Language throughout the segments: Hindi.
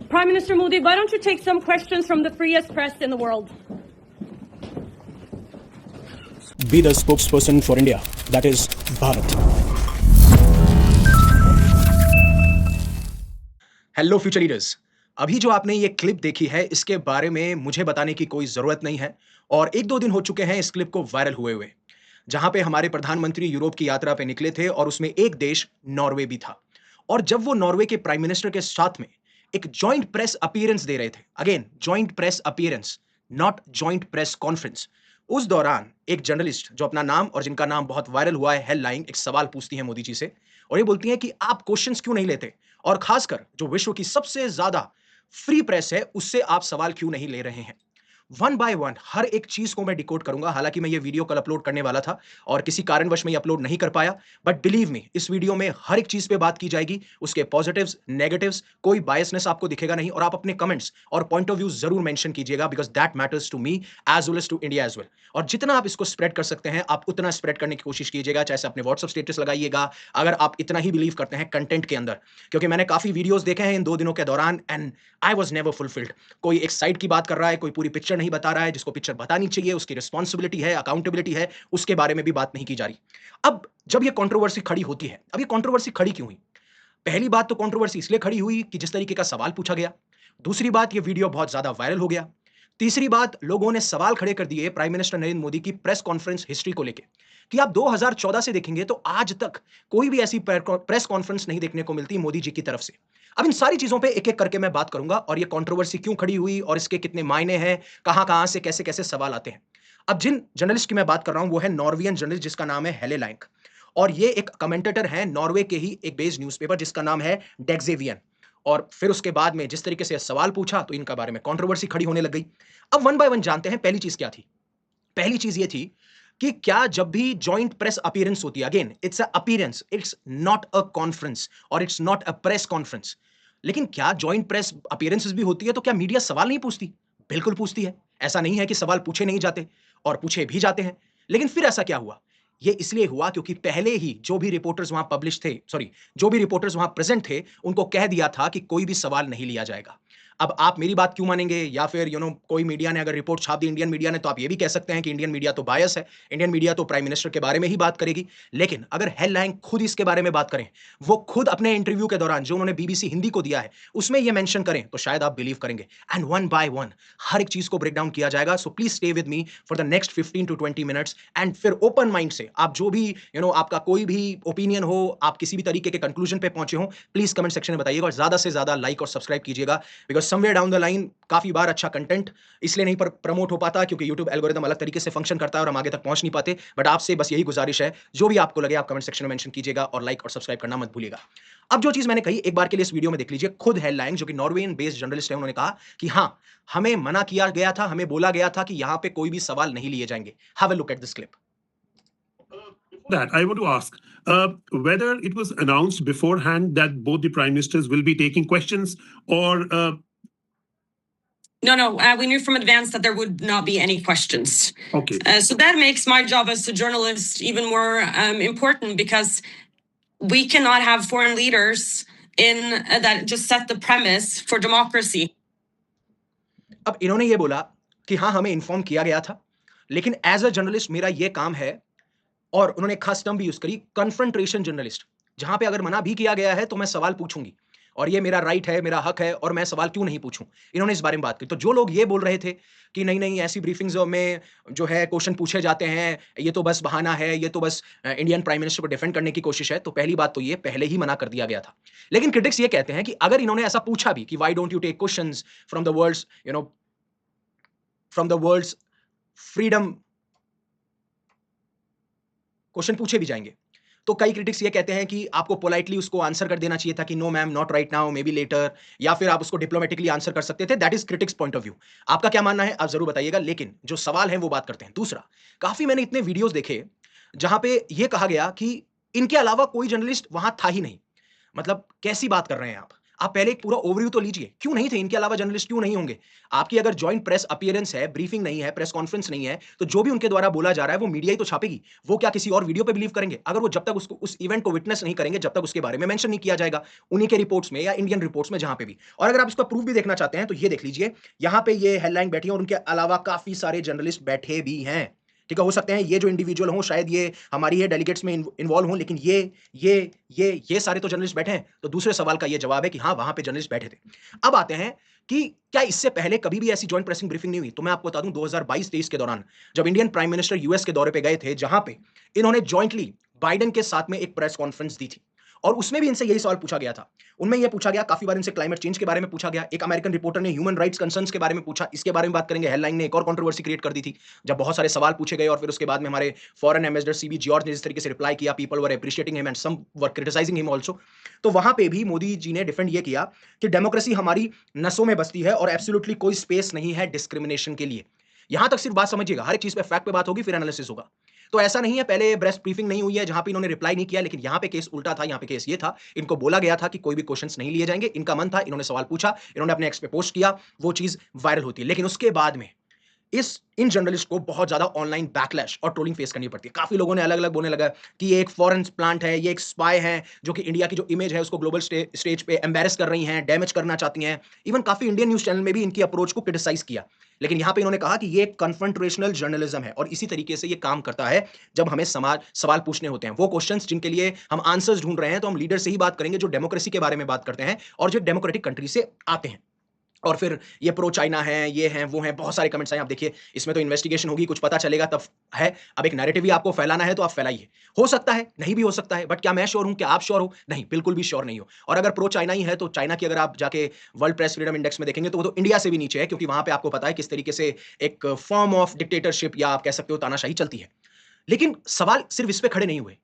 Prime Minister Modi, why don't you take some questions from the freest press in the world? Be the spokesperson for India, that is Bharat. Hello future leaders. अभी जो आपने ये क्लिप देखी है इसके बारे में मुझे बताने की कोई जरूरत नहीं है और एक दो दिन हो चुके हैं इस क्लिप को वायरल हुए जहां पे हमारे प्रधानमंत्री यूरोप की यात्रा पे निकले थे और उसमें एक देश नॉर्वे भी था। और जब वो नॉर्वे के प्राइम मिनिस्टर के साथ में एक जॉइंट प्रेस अपीयरेंस दे रहे थे, again joint press appearance, not joint press conference, उस दौरान एक जर्नलिस्ट जो अपना नाम और जिनका नाम बहुत वायरल हुआ है हेडलाइन, एक सवाल पूछती है मोदी जी से और ये बोलती हैं कि आप क्वेश्चंस क्यों नहीं लेते और खासकर जो विश्व की सबसे ज्यादा फ्री प्रेस है उससे आप सवाल क्यों नहीं ले रहे हैं। वन बाय वन हर एक चीज को मैं डिकोड करूंगा। हालांकि मैं ये वीडियो कल अपलोड करने वाला था और किसी कारणवश मैं ये अपलोड नहीं कर पाया, बट बिलीव मी इस वीडियो में हर एक चीज पे बात की जाएगी, उसके पॉजिटिव्स, नेगेटिव्स, कोई बायसनेस आपको दिखेगा नहीं और आप अपने कमेंट्स और पॉइंट ऑफ व्यू जरूर मेंशन कीजिएगा because that matters to me as well as to India as well. और जितना आप इसको स्प्रेड कर सकते हैं आप उतना स्प्रेड करने की कोशिश कीजिएगा, चाहे अपने व्हाट्सएप स्टेटस लगाइएगा अगर आप इतना ही बिलीव करते हैं कंटेंट के अंदर, क्योंकि मैंने काफी वीडियोस देखे हैं इन 2 दिनों के दौरान and I was never fulfilled. कोई एक साइड की बात कर रहा है, कोई पूरी पिक्चर नहीं बता रहा है, जिसको पिक्चर बतानी चाहिए, उसकी रिस्पॉन्सिबिलिटी है, अकाउंटेबिलिटी है, उसके बारे में भी बात नहीं की जा रही। अब जब ये कंट्रोवर्सी खड़ी होती है, अब ये कंट्रोवर्सी खड़ी क्यों हुई? पहली बात तो कंट्रोवर्सी इसलिए खड़ी हुई कि जिस तरीके का सवाल पूछा गया। दूसरी बात, ये वीडियो बहुत ज्यादा वायरल हो गया। तीसरी बात, लोगों ने सवाल खड़े कर दिए प्राइम मिनिस्टर नरेंद्र मोदी की प्रेस कॉन्फ्रेंस हिस्ट्री को लेकर कि आप 2014 से देखेंगे तो आज तक कोई भी ऐसी प्रेस कॉन्फ्रेंस नहीं देखने को मिलती मोदी जी की तरफ से। अब इन सारी चीजों पे एक एक करके मैं बात करूंगा और ये कंट्रोवर्सी क्यों खड़ी हुई और इसके कितने मायने हैं, कहां से कैसे कैसे सवाल आते हैं। अब जिन जर्नलिस्ट की मैं बात कर रहा हूं वो है नॉर्वेजियन जर्नलिस्ट जिसका नाम है हेले लैंक और ये एक कमेंटेटर है नॉर्वे के ही एक बेस्ड न्यूज़पेपर जिसका नाम है डेक्सेवियन। और फिर उसके बाद में जिस तरीके से सवाल पूछा तो इनका बारे में कंट्रोवर्सी खड़ी होने लग गई। अब वन बाय वन जानते हैं पहली चीज क्या थी। पहली चीज ये थी कि क्या जब भी जॉइंट प्रेस अपीयरेंस होती है, again it's a appearance, it's not a conference और it's not a press conference, लेकिन क्या जॉइंट प्रेस अपीयरेंसेस भी होती है तो क्या मीडिया सवाल नहीं पूछती? बिल्कुल पूछती है। ऐसा नहीं है कि सवाल पूछे नहीं जाते और पूछे भी जाते हैं। लेकिन फिर ऐसा क्या हुआ? ये इसलिए हुआ क्योंकि पहले ही जो भी रिपोर्टर्स वहां पब्लिश थे, सॉरी, जो भी रिपोर्टर्स वहां प्रेजेंट थे उनको कह दिया था कि कोई भी सवाल नहीं लिया जाएगा। अब आप मेरी बात क्यों मानेंगे या फिर कोई मीडिया ने अगर रिपोर्ट छाप दी इंडियन मीडिया ने तो आप ये भी कह सकते हैं कि इंडियन मीडिया तो बायस है, इंडियन मीडिया तो प्राइम मिनिस्टर के बारे में ही बात करेगी। लेकिन अगर हेडलाइन खुद इसके बारे में बात करें, वो खुद अपने इंटरव्यू के दौरान जो उन्होंने बीबीसी हिंदी को दिया है उसमें ये मेंशन करें तो शायद आप बिलीव करेंगे। एंड वन बाय वन हर एक चीज को ब्रेक डाउन किया जाएगा। So please stay with me for the next 15 to 20 minutes and फिर ओपन माइंड से आप जो भी आपका कोई भी ओपिनियन हो, आप किसी भी तरीके के कंक्लूजन पे पहुंचे हो, प्लीज कमेंट सेक्शन में बताइएगा और ज्यादा से ज्यादा लाइक और सब्सक्राइब कीजिएगा because somewhere down the line काफी बार अच्छा कंटेंट इसलिए नहीं प्रमोट हो पाता क्योंकि यूट्यूब एल्गोरिदम अलग तरीके से फंक्शन करता है और हम आगे तक पहुंच नहीं पाते। बट आपसे बस यही गुजारिश है, जो भी आपको लगे आप कमेंट सेक्शन में मेंशन कीजिएगा और लाइक और सब्सक्राइब करना मत भूलिएगा। अब जो चीज मैंने कही एक बार के लिए इस वीडियो में देख लीजिए। खुद हेडलाइन जो कि नॉर्वेजियन बेस्ड जर्नलिस्ट है उन्होंने कहा कि हां, हमें मना किया गया था, हमें बोला गया था कि यहां पे कोई भी सवाल नहीं लिए जाएंगे। Have a look at this clip. That I want to ask whether it was announced beforehand that both the prime ministers will be taking questions or No, we knew from advance that there would not be any questions. Okay. So that makes my job as a journalist even more important because we cannot have foreign leaders in that just set the premise for democracy. अब इन्होंने ये बोला कि हाँ हमें इन्फॉर्म किया गया था, लेकिन एज अ जर्नलिस्ट मेरा ये काम है, और उन्होंने खास टर्म भी यूज करी, कन्फ्रंटेशन जर्नलिस्ट, जहां पे अगर मना भी किया गया है तो मैं सवाल पूछूंगी और ये मेरा राइट है, मेरा हक है और मैं सवाल क्यों नहीं पूछूं। इन्होंने इस बारे में बात की। तो जो लोग ये बोल रहे थे कि नहीं नहीं ऐसी ब्रीफिंग्स में जो है क्वेश्चन पूछे जाते हैं, ये तो बस बहाना है, ये तो बस इंडियन प्राइम मिनिस्टर को डिफेंड करने की कोशिश है, तो पहली बात तो ये पहले ही मना कर दिया गया था। लेकिन क्रिटिक्स ये कहते हैं कि अगर इन्होंने ऐसा पूछा भी कि why don't you take questions from the world's freedom, question पूछे भी जाएंगे, तो कई क्रिटिक्स ये कहते हैं कि आपको पोलाइटली उसको आंसर कर देना चाहिए था कि no ma'am, not right now, maybe later, या फिर आप उसको डिप्लोमेटिकली आंसर कर सकते थे। That is critics point of view. आपका क्या मानना है आप जरूर बताइएगा, लेकिन जो सवाल है वो बात करते हैं। दूसरा, काफी मैंने इतने वीडियोस देखे जहां पे ये कहा गया कि इनके अलावा कोई जर्नलिस्ट वहां था ही नहीं। मतलब कैसी बात कर रहे हैं आप? आप पहले एक पूरा ओवरव्यू तो लीजिए, क्यों नहीं थे? इनके अलावा जर्नलिस्ट क्यों नहीं होंगे? आपकी अगर जॉइंट प्रेस अपीयरेंस है, ब्रीफिंग नहीं है, प्रेस कॉन्फ्रेंस नहीं है, तो जो भी उनके द्वारा बोला जा रहा है वो मीडिया ही तो छापेगी। वो क्या किसी और वीडियो पे बिलीव करेंगे? अगर वो जब तक उसको उस इवेंट को विटनेस नहीं करेंगे, जब तक उसके बारे में मेंशन नहीं किया जाएगा, उन्हीं के रिपोर्ट्स में या इंडियन रिपोर्ट्स में जहां पे भी। और अगर आप इसका प्रूफ भी देखना चाहते हैं तो ये देख लीजिए, यहां पे ये हेडलाइन बैठी है और उनके अलावा काफी सारे जर्नलिस्ट बैठे भी हैं। ठीक है, हो सकते हैं ये जो इंडिविजुअल हों शायद ये हमारी ये डेलीगेट्स में इन्वॉल्व हों, लेकिन ये सारे तो जर्नलिस्ट बैठे हैं। तो दूसरे सवाल का ये जवाब है कि हाँ, वहां पे जर्नलिस्ट बैठे थे। अब आते हैं कि क्या इससे पहले कभी भी ऐसी जॉइंट प्रेसिंग ब्रीफिंग नहीं हुई? तो मैं आपको बता दूं 2022-23 के दौरान जब इंडियन प्राइम मिनिस्टर यूएस के दौरे पे गए थे, जहां पे इन्होंने जॉइंटली बाइडेन के साथ में एक प्रेस कॉन्फ्रेंस दी थी और उसमें भी इनसे यही सवाल पूछा गया था। उनमें यह पूछा गया, काफी बार इनसे क्लाइमेट चेंज के बारे में पूछा गया। एक अमेरिकन रिपोर्टर ने ह्यूमन राइट्स कंसर्न्स के बारे में पूछा, इसके बारे में बात करेंगे। हेडलाइन ने एक और कंट्रोवर्सी क्रिएट कर दी थी जब बहुत सारे सवाल पूछे गए और फिर उसके बाद में हमारे फॉरेन एम्बेसडर सीबी जॉर्ज ने जिस तरीके से रिप्लाई किया, people were appreciating him and some were criticising him also. तो वहां पे भी मोदी जी ने डिफेंड ये किया कि डेमोक्रेसी हमारी नसों में बसती है और एब्सोल्युटली कोई स्पेस नहीं है डिस्क्रिमिनेशन के लिए। यहां तक सिर्फ बात समझिएगा, हर एक चीज पे फैक्ट पे बात होगी, फिर एनालिसिस होगा। तो ऐसा नहीं है पहले प्रेस ब्रीफिंग नहीं हुई है जहां पे इन्होंने रिप्लाई नहीं किया, लेकिन यहां पे केस उल्टा था। यहां पे केस ये था, इनको बोला गया था कि कोई भी क्वेश्चंस नहीं लिए जाएंगे। इनका मन था, इन्होंने सवाल पूछा, इन्होंने अपने एक्स पे पोस्ट किया, वो चीज वायरल होती है। लेकिन उसके बाद में इन जर्नलिस्ट को बहुत ज्यादा ऑनलाइन बैकलैश और ट्रोलिंग फेस करनी पड़ती है। काफी लोगों ने अलग अलग बोलने लगा कि ये एक फॉरेन प्लांट है, ये एक स्पाई है जो कि इंडिया की जो इमेज है उसको ग्लोबल स्टेज पे एम्बेरस कर रही हैं, डैमेज करना चाहती हैं। इवन काफी इंडियन न्यूज चैनल में भी इनकी अप्रोच को क्रिटिसाइज किया। लेकिन यहां पे इन्होंने कहा कि ये एक कन्फ्रंटेशनल जर्नलिज्म है और इसी तरीके से ये काम करता है जब हमें सवाल पूछने होते हैं। वो क्वेश्चंस जिनके लिए हम आंसर्स ढूंढ रहे हैं, तो हम लीडर से ही बात करेंगे जो डेमोक्रेसी के बारे में बात करते हैं और जो डेमोक्रेटिक कंट्री से आते हैं। और फिर ये प्रो चाइना है, ये हैं, वो हैं, बहुत सारे कमेंट्स आए। आप देखिए, इसमें तो इन्वेस्टिगेशन होगी, कुछ पता चलेगा तब है। अब एक नैरेटिव ही आपको फैलाना है तो आप फैलाइए। हो सकता है, नहीं भी हो सकता है, बट क्या मैं श्योर हूं? क्या आप श्योर हो? नहीं, बिल्कुल भी श्योर नहीं हो। और अगर प्रो चाइना ही है तो चाइना की अगर आप जाके वर्ल्ड प्रेस फ्रीडम इंडेक्स में देखेंगे तो वो तो इंडिया से भी नीचे है, क्योंकि वहां पे आपको पता है किस तरीके से एक फॉर्म ऑफ डिक्टेटरशिप या आप कह सकते हो तानाशाही चलती है। लेकिन सवाल सिर्फ इस पे खड़े नहीं हुए।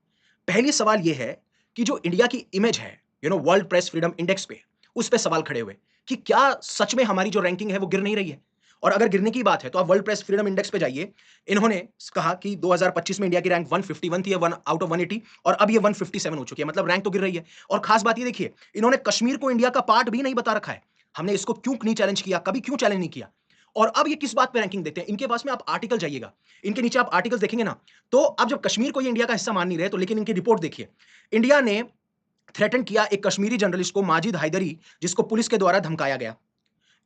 पहली सवाल यह है कि जो इंडिया की इमेज है वर्ल्ड प्रेस फ्रीडम इंडेक्स पे, उस पे सवाल खड़े हुए कि क्या सच में हमारी जो रैंकिंग है वो गिर नहीं रही है। और अगर गिरने की बात है तो आप वर्ल्ड प्रेस फ्रीडम इंडेक्स पे जाइए। इन्होंने कहा कि 2025 में इंडिया की रैंक 151 थी, 1 आउट ऑफ 180, और अब ये 157 हो चुकी है। मतलब रैंक तो गिर रही है। और खास बात ये देखिए, इन्होंने कश्मीर को इंडिया का पार्ट भी नहीं बता रखा है। हमने इसको क्यों नहीं चैलेंज किया, कभी क्यों चैलेंज नहीं किया। और अब ये किस बात पे रैंकिंग देते हैं? इनके पास में आप आर्टिकल जाइएगा, इनके नीचे आप आर्टिकल्स देखेंगे ना, तो अब जब कश्मीर को ये इंडिया का हिस्सा मान नहीं रहे, तो लेकिन इनकी रिपोर्ट देखिए। इंडिया ने थ्रेटन किया एक कश्मीरी जर्नलिस्ट को, माजिद हैदरी, जिसको पुलिस के द्वारा धमकाया गया।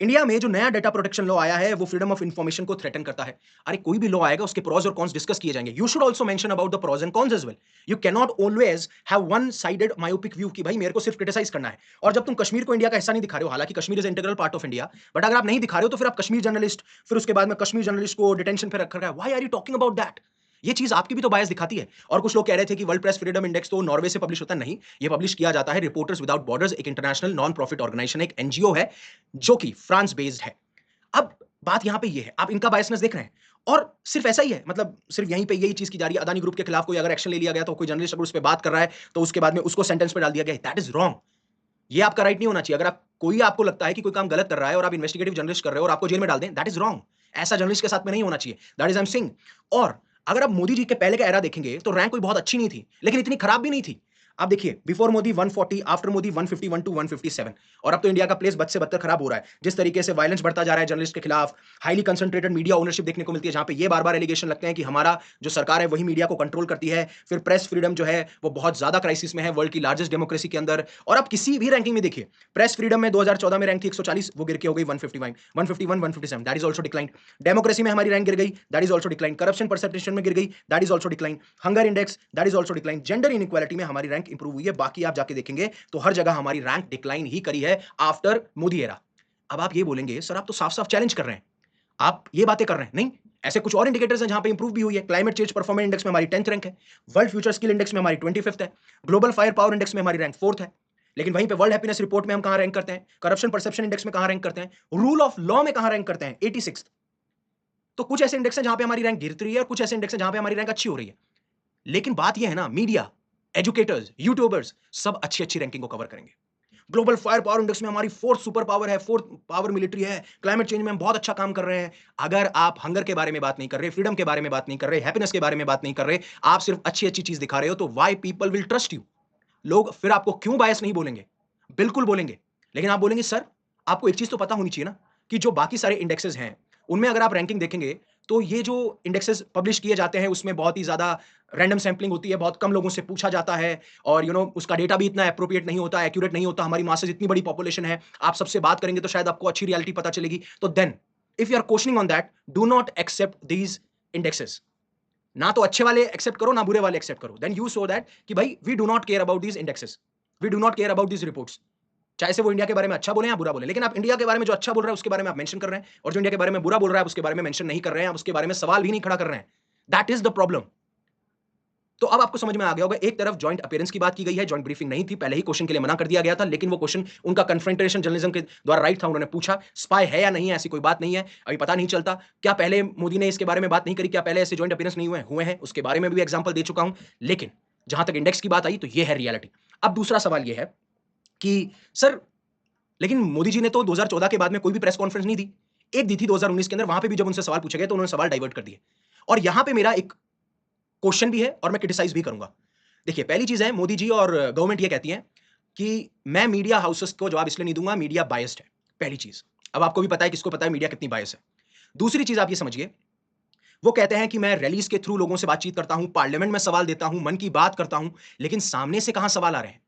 इंडिया में जो नया डेटा प्रोटेक्शन लॉ आया है वो फ्रीडम ऑफ इंफॉर्मेशन को थ्रेटन करता है। अरे कोई भी लॉ आएगा उसके प्रोज और कॉन्स डिस्कस किए जाएंगे। You should also mention about the pros and cons as well. You can not always have one sided myopic view कि भाई मेरे को सिर्फ क्रिटिसाइज करना है। और जब तुम कश्मीर को इंडिया का हिस्सा नहीं दिखा रहे हो, हालांकि Kashmir is integral part of India, but अगर आप नहीं दिखा रहे हो तो फिर आप कश्मीर जर्नलिस्ट, फिर उसके बाद में कश्मीर जर्नलिस्ट को डिटेंशन पे रखा है। Why are you talking about that? ये चीज आपकी भी तो बायस दिखाती है। और कुछ लोग कह रहे थे कि वर्ल्ड प्रेस फ्रीडम इंडेक्स तो नॉर्वे से पब्लिश होता है। नहीं, ये पब्लिश किया जाता है रिपोर्टर्स विदाउट बॉर्डर्स, एक इंटरनेशनल नॉन प्रॉफिट ऑर्गेनाइजेशन, एक एनजीओ है जो कि फ्रांस बेस्ड है। अब बात यहां पे ये है, आप इनका बायसनेस देख रहे हैं। और सिर्फ ऐसा ही है, मतलब सिर्फ यहीं पे यही चीज की जा रही है। अदानी ग्रुप के खिलाफ कोई अगर एक्शन ले लिया गया तो कोई जर्नलिस्ट अगर उस पर बात कर रहा है तो उसके बाद में उसको सेंटेंस पे डाल दिया गया। That is wrong. ये आपका राइट नहीं होना चाहिए। अगर आपको लगता है कि कोई काम गलत कर रहा है और आप इन्वेस्टिगेटिव जर्नलिस्ट कर रहे हो और आपको जेल में डाल दें, दैट इज रॉन्ग। ऐसा जर्नलिस्ट के साथ में नहीं होना चाहिए। That is I am saying. और अगर आप मोदी जी के पहले का एरा देखेंगे तो रैंक कोई बहुत अच्छी नहीं थी, लेकिन इतनी खराब भी नहीं थी। आप देखिए, before Modi 140, after Modi 151 to 157। और अब तो इंडिया का प्लेस बद से बदतर खराब हो रहा है। जिस तरीके से वायलेंस बढ़ता जा रहा है जर्नलिस्ट के खिलाफ, हाईली कंसंट्रेटेड मीडिया ओनरशिप देखने को मिलती है, जहां पे ये बार बार एलिगेशन लगते हैं कि हमारा जो सरकार है वही मीडिया को कंट्रोल करती है। फिर प्रेस फ्रीडम जो है वो बहुत ज्यादा क्राइसिस में है वर्ल्ड की लार्जेस्ट डेमोक्रेसी के अंदर। और आप किसी भी रैंकिंग में देखिए, प्रेस फ्रीडम में 2014 में रैंक थी 140, वो गिर के हो गई 151, 157, that is also decline. Democracy में हमारी रैंक गिर गई, that is also decline. Corruption perception में गिर गई, that is also decline. Hunger index, that is also decline. Gender inequality में हमारी रैंक इंप्रूव हुई है। बाकी आप जाके देखेंगे तो हर जगह हमारी रैंक डिक्लाइन ही करी है आफ्टर मोदी एरा। अब आप ये बोलेंगे सर आप तो साफ साफ चैलेंज कर रहे हैं, आप ये बातें कर रहे हैं। नहीं, ऐसे कुछ और इंडिकेटर्स हैं जहां पे इंप्रूव भी हुई है। क्लाइमेट चेंज परफॉर्मेंस इंडेक्स में हमारी 10th रैंक है, वर्ल्ड फ्यूचर स्किल इंडेक्स में हमारी 25th है, ग्लोबल फायर पावर इंडेक्स में हमारी रैंक 4th है। लेकिन वहीं पे वर्ल्ड हैप्पीनेस रिपोर्ट में हम कहां रैंक करते हैं, करप्शन परसेप्शन इंडेक्स में कहां रैंक करते हैं, रूल ऑफ लॉ में कहां रैंक करते हैं, 86th। तो कुछ ऐसे इंडेक्स हैं जहां पे हमारी रैंक गिरती रही है और कुछ ऐसे इंडेक्स हैं जहां पे हमारी रैंक अच्छी हो रही है। लेकिन बात यह है ना, मीडिया, एजुकेटर्स, यूट्यूबर्स सब अच्छी अच्छी रैंकिंग को कवर करेंगे। ग्लोबल फायर पावर इंडेक्स में हमारी 4th सुपर पावर है, 4th पावर मिलिट्री है, क्लाइमेट चेंज में हम बहुत अच्छा काम कर रहे हैं। अगर आप हंगर के बारे में बात नहीं कर रहे, फ्रीडम के बारे में बात नहीं कर रहे, हैप्पीनेस के बारे में बात नहीं कर रहे, आप सिर्फ अच्छी अच्छी चीज दिखा रहे हो, तो why people will trust you? लोग फिर आपको क्यों बायस नहीं बोलेंगे? बिल्कुल बोलेंगे। लेकिन आप बोलेंगे सर आपको एक चीज तो पता होनी चाहिए ना कि जो बाकी सारे इंडेक्सेस हैं उनमें अगर आप रैंकिंग देखेंगे तो ये जो इंडेक्सेस पब्लिश किए जाते हैं उसमें बहुत ही ज्यादा रैंडम सैम्पलिंग होती है, बहुत कम लोगों से पूछा जाता है और उसका डेटा भी इतना एप्रोप्रिएट नहीं होता, एक्यूरेट नहीं होता। हमारी मासेस इतनी बड़ी पॉपुलेशन है, आप सबसे बात करेंगे तो शायद आपको अच्छी रियलिटी पता चलेगी। तो then if you are questioning on that, do not accept these indexes. ना तो अच्छे वाले एक्सेप्ट करो ना बुरे वाले एक्सेप्ट करो। देन यू सो दैट कि भाई we do not care about these indexes, we do not care about these reports. चाहे से वो इंडिया के बारे में अच्छा बोले या बुरा बोले, लेकिन आप इंडिया के बारे में जो अच्छा बोल रहा है उसके बारे में आप मेंशन कर रहे हैं और जो इंडिया के बारे में बुरा बोल रहा है उसके बारे में मेंशन नहीं कर रहे हैं, आप उसके बारे में सवाल भी नहीं खड़ा कर रहे हैं। That is the problem. तो अब आपको समझ में आ गया होगा, एक तरफ जॉइंट अपीयरेंस की बात की गई है, जॉइंट ब्रीफिंग नहीं थी, पहले ही क्वेश्चन के लिए मना कर दिया गया था, लेकिन वो क्वेश्चन उनका कन्फ्रंटेशन जर्नलिज्म के द्वारा राइट था, उन्होंने पूछा स्पाई है या नहीं है, ऐसी कोई बात नहीं है, अभी पता नहीं चलता। क्या पहले मोदी ने इसके बारे में बात नहीं करी, क्या पहले ऐसे जॉइंट अपीयरेंस नहीं हुए हैं, उसके बारे में भी एग्जाम्पल दे चुका हूं। लेकिन जहां तक इंडेक्स की बात आई तो ये है रियलिटी। अब दूसरा सवाल ये है कि सर लेकिन मोदी जी ने तो 2014 के बाद में कोई भी प्रेस कॉन्फ्रेंस नहीं दी, एक दी थी 2019 के अंदर, वहां पे भी जब उनसे सवाल पूछे गए तो उन्होंने सवाल डाइवर्ट कर दिए। और यहां पे मेरा एक क्वेश्चन भी है और मैं क्रिटिसाइज भी करूंगा। देखिए पहली चीज है, मोदी जी और गवर्नमेंट ये कहती है कि मैं मीडिया हाउसेस को जवाब इसलिए नहीं दूंगा, मीडिया बायस्ड है, पहली चीज। अब आपको भी पता है, किसको पता है मीडिया कितनी बायस है। दूसरी चीज आप ये समझिए, वो कहते हैं कि मैं रैलीज के थ्रू लोगों से बातचीत करता हूं, पार्लियामेंट में सवाल देता हूं, मन की बात करता हूं, लेकिन सामने से कहां सवाल आ रहे हैं।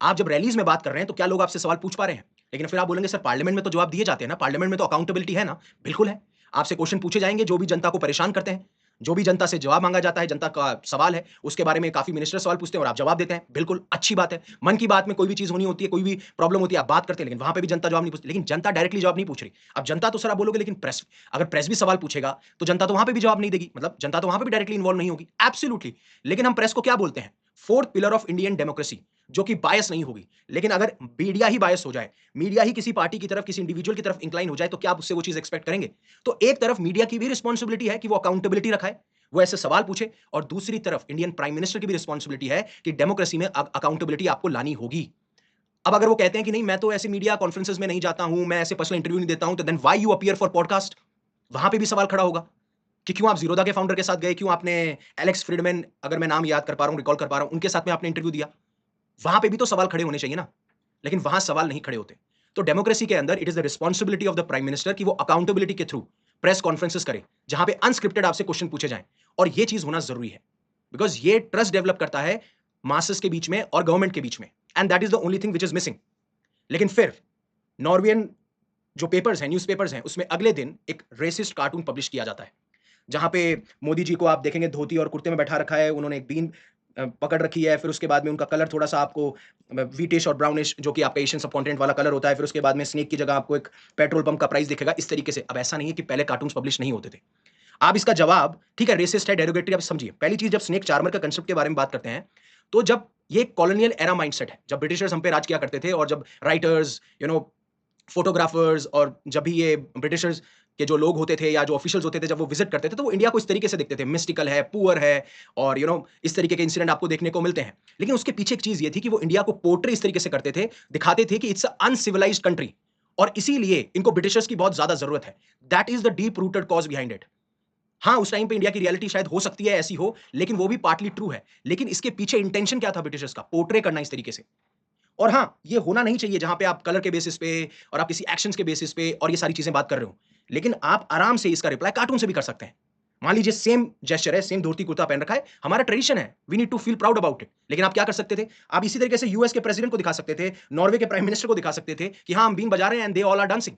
आप जब रैलीज में बात कर रहे हैं तो क्या लोग आपसे सवाल पूछ पा रहे हैं? लेकिन फिर आप बोलेंगे सर पार्लियामेंट में तो जवाब दिए जाते हैं ना, पार्लियामेंट में तो अकाउंटेबिलिटी है ना। बिल्कुल है, आपसे क्वेश्चन पूछे जाएंगे जो भी जनता को परेशान करते हैं, जो भी जनता से जवाब मांगा जाता है, जनता का सवाल है उसके बारे में काफी मिनिस्टर सवाल पूछते हैं और आप जवाब देते हैं, बिल्कुल अच्छी बात है। मन की बात में कोई भी चीज होनी होती है, कोई भी प्रॉब्लम होती है, आप बात करते हैं, लेकिन वहां पे भी जनता जवाब नहीं पूछती। लेकिन जनता डायरेक्टली जवाब नहीं पूछ रही। अब जनता तो सर आप बोलोगे लेकिन प्रेस, अगर प्रेस भी सवाल पूछेगा तो जनता तो वहां पे भी जवाब नहीं देगी, मतलब जनता तो वहां पे भी डायरेक्टली इन्वॉल्व नहीं होगी। एब्सोल्युटली। लेकिन हम प्रेस को क्या बोलते हैं? Fourth pillar of Indian democracy, जो कि बायस नहीं होगी। लेकिन अगर मीडिया ही बायस हो जाए, मीडिया ही किसी पार्टी की तरफ, किसी इंडिविजुअल की तरफ इंक्लाइन हो जाए, तो क्या आप उससे वो चीज एक्सपेक्ट करेंगे? तो एक तरफ मीडिया की भी रिस्पॉन्सिबिलिटी है कि वो अकाउंटेबिलिटी रखाए, वो ऐसे सवाल पूछे, और दूसरी तरफ इंडियन प्राइम मिनिस्टर की भी रिस्पॉन्सिबिलिटी है कि डेमोक्रेसी में अकाउंटेबिलिटी आपको लानी होगी। अब अगर वो कहते हैं कि नहीं मैं तो ऐसे मीडिया कॉन्फ्रेंसेस में नहीं जाता हूं, मैं ऐसे पर्सनल इंटरव्यू नहीं देता हूं, तो then why you appear for podcast? वहां पे भी सवाल खड़ा होगा कि क्यों आप जीरोदा के फाउंडर के साथ गए, क्यों आपने एलेक्स फ्रीडमैन, अगर मैं नाम याद कर पा रहा हूं, रिकॉल कर पा रहा हूं, उनके साथ में आपने इंटरव्यू दिया। वहां पे भी तो सवाल खड़े होने चाहिए ना, लेकिन वहां सवाल नहीं खड़े होते। तो डेमोक्रेसी के अंदर it is the responsibility of the prime minister कि वो अकाउंटेबिलिटी के थ्रू प्रेस कॉन्फ्रेंसेस करे जहां पे अनस्क्रिप्टेड आपसे क्वेश्चन पूछे जाएं, और ये चीज होना जरूरी है, बिकॉज ये ट्रस्ट डेवलप करता है मासेस के बीच में और गवर्नमेंट के बीच में, and that is the only thing which is missing. लेकिन फिर नॉर्वेन जो पेपर्स हैं, न्यूज़पेपर्स हैं, उसमें अगले दिन एक रेसिस्ट कार्टून पब्लिश किया जाता है, जहां पे मोदी जी को आप देखेंगे धोती और कुर्ते में बैठा रखा है, उन्होंने एक बीन पकड़ रखी है, फिर उसके बाद में उनका कलर थोड़ा सा आपको व्हीटिश और ब्राउनिश, जो कि आपका एशियन सबकॉन्टिनेंट वाला कलर होता है, फिर उसके बाद में स्नेक की जगह आपको एक पेट्रोल पंप का प्राइस दिखेगा, इस तरीके से। अब ऐसा नहीं है कि पहले कार्टून्स पब्लिश नहीं होते थे। आप इसका जवाब, ठीक है रेसिस्ट है, डेरोगेटरी, आप समझिए। पहली चीज, जब स्नेक चार्मर का कंसेप्ट के बारे में बात करते हैं, तो जब ये कॉलोनियल एरा माइंडसेट है, जब ब्रिटिशर्स हम पे राज किया करते थे, और जब राइटर्स, फोटोग्राफर्स, और जब भी ये ब्रिटिशर्स के जो लोग होते थे या जो ऑफिशियल्स होते थे, जब वो विजिट करते थे, तो वो इंडिया को इस तरीके से देखते थे, मिस्टिकल है, पुअर है, और इस तरीके के इंसिडेंट आपको देखने को मिलते हैं। लेकिन उसके पीछे एक चीज ये थी कि वो इंडिया को पोर्ट्रे इस तरीके से करते थे, दिखाते थे कि इट्स अ अनसिविलाइज्ड कंट्री, और इसीलिए इनको ब्रिटिशर्स की बहुत ज्यादा जरूरत है। That is the deep rooted cause behind it. हाँ, उस टाइम पे इंडिया की रियलिटी शायद हो सकती है ऐसी हो, लेकिन वो भी पार्टली ट्रू है। लेकिन इसके पीछे इंटेंशन क्या था ब्रिटिशर्स का? पोर्ट्रे करना इस तरीके से। और हाँ, ये होना नहीं चाहिए जहां पे आप कलर के बेसिस पे और आप किसी एक्शंस के बेसिस पे और ये सारी चीजें बात कर रहे हो, लेकिन आप आराम से इसका रिप्लाई कार्टून से भी कर सकते हैं। मान लीजिए सेम जेस्चर है, सेम धोती कुर्ता पहन रखा है, हमारा ट्रेडिशन है, we need to feel proud about it. लेकिन आप क्या कर सकते थे? आप इसी तरीके से यूएस के प्रेसिडेंट को दिखा सकते थे, नॉर्वे के प्राइम मिनिस्टर को दिखा सकते थे कि हाँ हम बीन बजा रहे हैं and they all are dancing.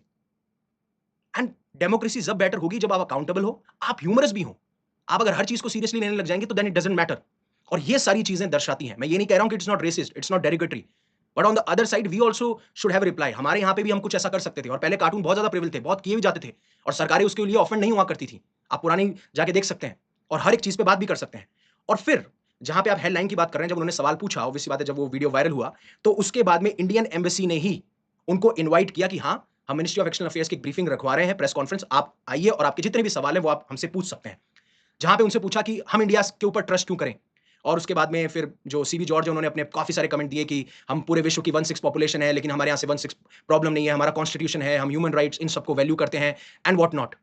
And democracy जब बेटर होगी जब आप अकाउंटेबल हो, आप ह्यूमरस भी हो। आप अगर हर चीज को सीरियसली लेने लग जाएंगे तो देन इट डजंट मैटर। और ये सारी चीजें दर्शाती हैं। मैं ये नहीं कह रहा हूं कि it's not racist, it's not derogatory, but on the other side we also should have reply. हमारे यहाँ पे भी हम कुछ ऐसा कर सकते थे, और पहले कार्टून बहुत ज्यादा प्रिविल थे, बहुत किए भी जाते थे, और सरकारें उसके लिए ऑफेंड नहीं हुआ करती थी। आप पुरानी जाके देख सकते हैं, और हर एक चीज पे बात भी कर सकते हैं। और फिर जहां पे आप हेडलाइन की बात कर रहे हैं, जब उन्होंने सवाल पूछा, ऑब्वियसली बात है, जब वो वीडियो वायरल हुआ, तो उसके बाद में इंडियन एम्बेसी ने ही उनको इन्वाइट किया कि हाँ हम मिनिस्ट्री ऑफ एक्सटर्नल अफेयर्स की ब्रीफिंग रखवा रहे हैं, प्रेस कॉन्फ्रेंस, आप आइए और आपके जितने भी सवाल हैं वो आप हमसे पूछ सकते हैं। जहां पे उनसे पूछा कि हम इंडिया के ऊपर ट्रस्ट क्यों करें, और उसके बाद में फिर जो सीवी जॉर्ज है, उन्होंने अपने काफी सारे कमेंट दिए कि हम पूरे विश्व की 1/6 पॉपुलेशन है, लेकिन हमारे यहाँ से 1/6 प्रॉब्लम नहीं है, हमारा कॉन्स्टिट्यूशन है, हम ह्यूमन राइट्स इन सबको वैल्यू करते हैं, एंड व्हाट नॉट।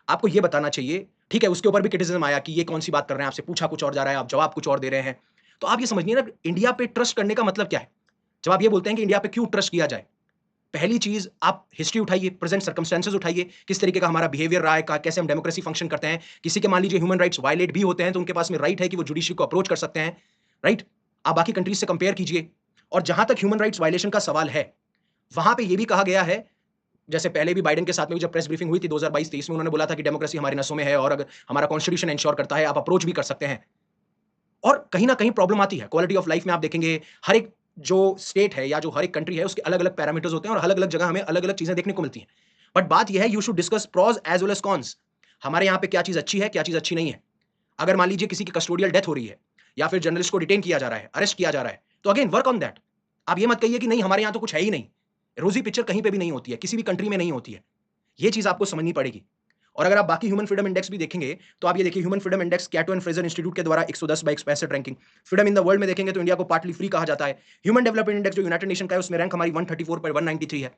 आपको ये बताना चाहिए, ठीक है, उसके ऊपर भी क्रिटिसिज्म आया कि ये कौन सी बात कर रहे हैं, आपसे पूछा कुछ और जा रहा है, आप जवाब कुछ और दे रहे हैं। तो आप ये समझिए ना, इंडिया पे ट्रस्ट करने का मतलब क्या है? जब आप ये बोलते हैं कि इंडिया पे क्यों ट्रस्ट किया जाए, पहली चीज आप हिस्ट्री उठाइए, प्रेजेंट सर्कमस्टेंसेस उठाइए, किस तरीके का हमारा बिहेवियर रहा है, कैसे हम डेमोक्रेसी फंक्शन करते हैं। किसी के मान लीजिए ह्यूमन राइट्स वायलेट भी होते हैं तो उनके पास में राइट है कि वो जुडिशरी को अप्रोच कर सकते हैं, राइट। आप बाकी कंट्रीज से कंपेयर कीजिए। और जहां तक ह्यूमन राइट्स वायलेशन का सवाल है, वहां पे ये भी कहा गया है, जैसे पहले भी बाइडेन के साथ में जब प्रेस ब्रीफिंग हुई थी 2022-23 में, उन्होंने बोला था कि डेमोक्रेसी हमारी नसों में है और अगर हमारा कॉन्स्टिट्यूशन इंश्योर करता है, आप अप्रोच भी कर सकते हैं। और कहीं ना कहीं प्रॉब्लम आती है क्वालिटी ऑफ लाइफ में। आप देखेंगे हर एक जो स्टेट है या जो हर एक कंट्री है उसके अलग अलग पैरामीटर्स होते हैं और अलग अलग जगह हमें अलग अलग चीजें देखने को मिलती हैं। बट बात यह है, you should discuss pros as well as cons. हमारे यहाँ पे क्या चीज अच्छी है, क्या चीज अच्छी नहीं है। अगर मान लीजिए किसी की कस्टोडियल डेथ हो रही है या फिर जर्नलिस्ट को डिटेन किया जा रहा है, अरेस्ट किया जा रहा है, तो अगेन वर्क ऑन दैट। आप ये मत कहिए कि नहीं हमारे यहाँ तो कुछ है ही नहीं। रोजी पिक्चर कहीं पे भी नहीं होती है, किसी भी कंट्री में नहीं होती है। ये चीज आपको समझनी पड़ेगी। और अगर आप बाकी ह्यूमन फ्रीडम इंडेक्स भी देखेंगे तो आप ये देखिए, human freedom index Cato and Fraser institute के द्वारा 110 by 165 ranking. Freedom in the world में देखेंगे तो इंडिया को पार्टली फ्री कहा जाता है। ह्यूमन डेवलपमेंट इंडेक्स जो यूनाइटेड नेशन का है उसमें रैंक हमारी 134 पर 193 है।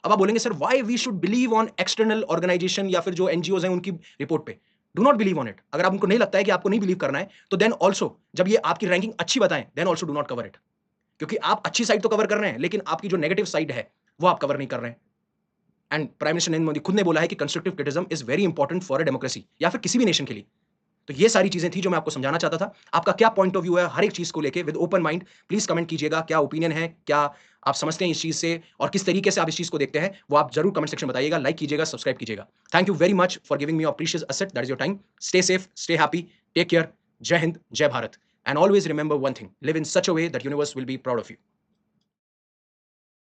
अब आप बोलेंगे sir why we should believe on external organisation या फिर जो एनजीओज हैं उनकी रिपोर्ट पे। Do not believe on it. अगर आपको नहीं लगता है कि आपको नहीं बिलीव करना है तो देन ऑल्सो जब ये आपकी रैंकिंग अच्छी बताएं then also do not cover it. क्योंकि आप अच्छी साइड तो कवर कर रहे हैं लेकिन आपकी जो नेगेटिव साइड है वो आप कवर नहीं कर रहे हैं। And prime minister Narendra Modi खुद ने बोला है कि constructive criticism is very important for a democracy या फिर किसी भी नेशन के लिए। तो ये सारी चीजें थी जो मैं आपको समझाना चाहता था। आपका क्या पॉइंट ऑफ व्यू है हर एक चीज को लेके, with open mind please comment कीजिएगा। क्या ओपिनियन है, क्या आप समझते हैं इस चीज से और किस तरीके से आप इस चीज को देखते हैं, वो आप जरूर कमेंट सेक्शन में बताइएगा। लाइक कीजिएगा, सब्सक्राइब कीजिएगा। Thank you very much for giving me your precious asset, that is your time. Stay safe, stay happy, take care. जय हिंद, जय Bharat. And always remember one thing, live in such a way that universe will be proud of you.